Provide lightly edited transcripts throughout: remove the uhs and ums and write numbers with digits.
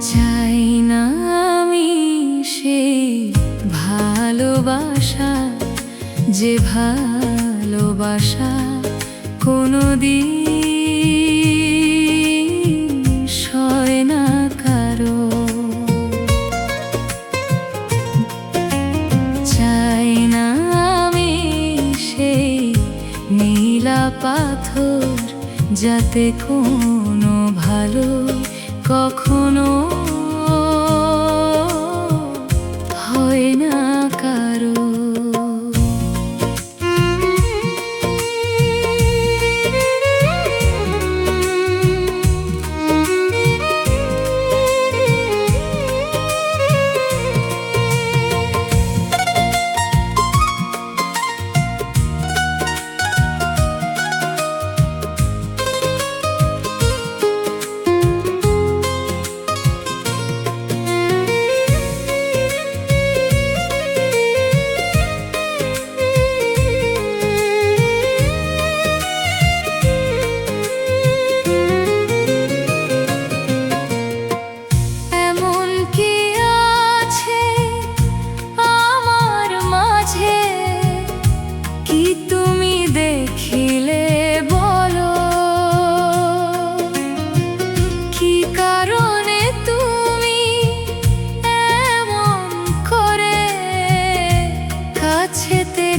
চাই না আমি সেই ভালোবাসা, যে ভালোবাসা কোনোদিন সয় না কারো। চাই না আমি সেই নীলা পাথর, যাতে কোনো ভালো কখনো হয় না কারো।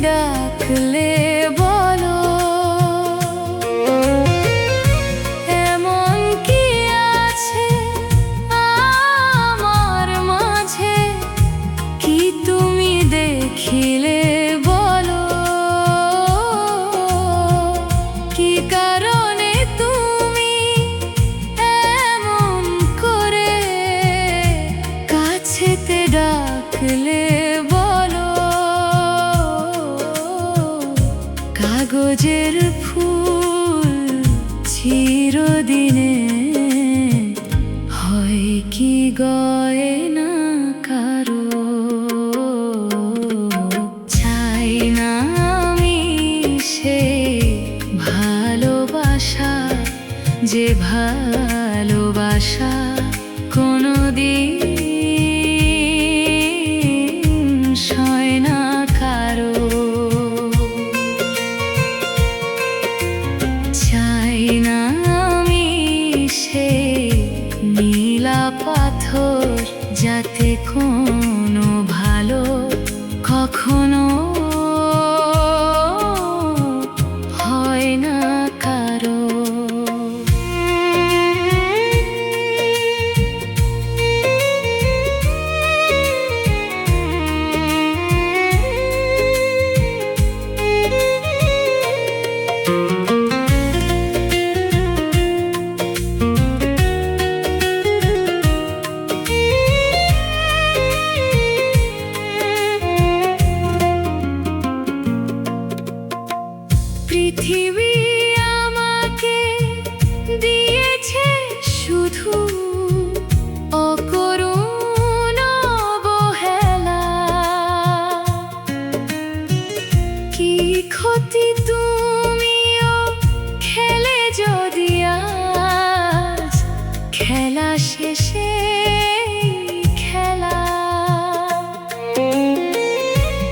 ডাকলে বলো, এমন কি আছে আমার মাঝে, কি তুমি দেখিলে বলো। কি কারণে তুমি এমন করে কাছেতে ডাকলে বলো। কাগজের ফুল চিরদিনে হয় কি গয়না কারো। চাই না আমি সেই ভালোবাসা, যে ভালোবাসা কোনোদিন সয় না কারো। চাই না আমি সেই নীলা পাথর, যাতে কোনো ভালো কখনো হয় না কারো। পৃথিবী আমাকে দিয়েছে শুধু অকরুণ অবহেলা। কি ক্ষতি তুমিও খেলে যদি আজ খেলা শেষে খেলা।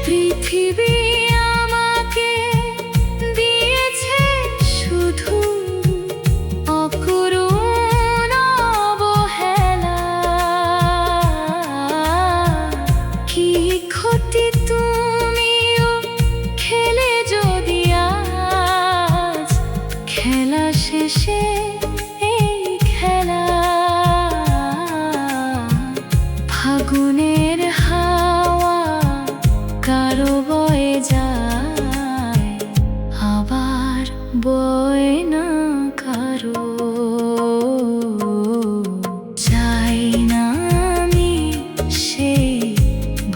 পৃথিবী খেলা শেষে এই খেলা। ফাগুনের হাওয়া কারো বয়ে যায়, আবার বয় না কারো। চাই না আমি সেই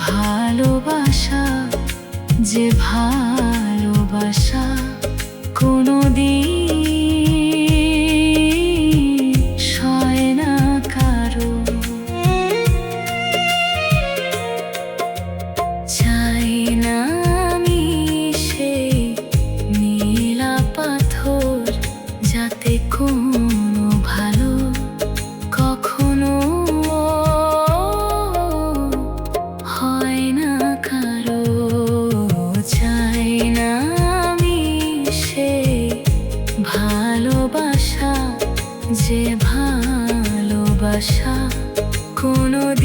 ভালোবাসা, যে ভালোবাসা কোনোদিন সয় না কারো। চাই না আমি সেই নীলা পাথর, যাতে কোনো ভালো কখনো ভালোবাসা কোনোদিন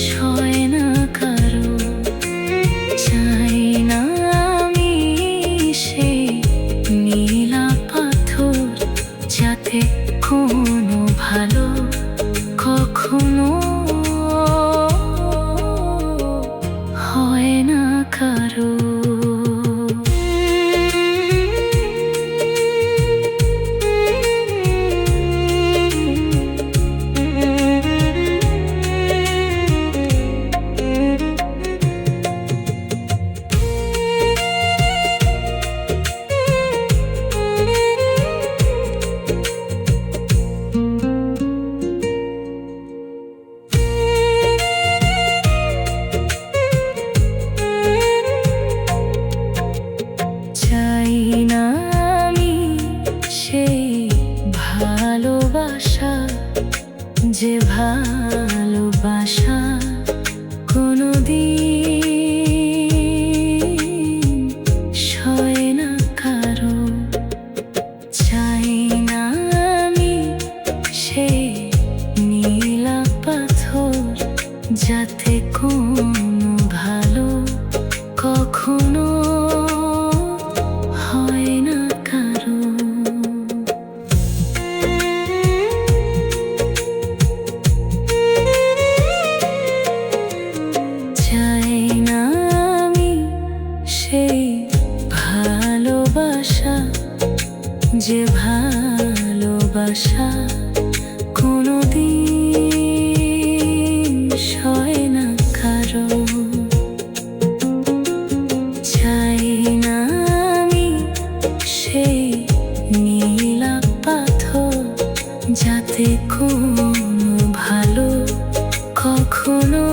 সয় না কারো। চাই না আমি সেই নীলা পাথর, যাতে কোনো ভালো কখনো হয় না কারো। চাই না আমি সেই ভালোবাসা, যে ভালোবাসা কোনোদিন সয় না কারো। চাই না আমি সেই নীলা পাথর, যাতে কোনো ভালো কখনো হয় না কারো। চাই না আমি সেই ভালোবাসা, যে ভালোবাসা কোনোদিন সয় না কারো। চাই না আমি সেই নীলা পাথর, যাতে কোনো ভালো কখনো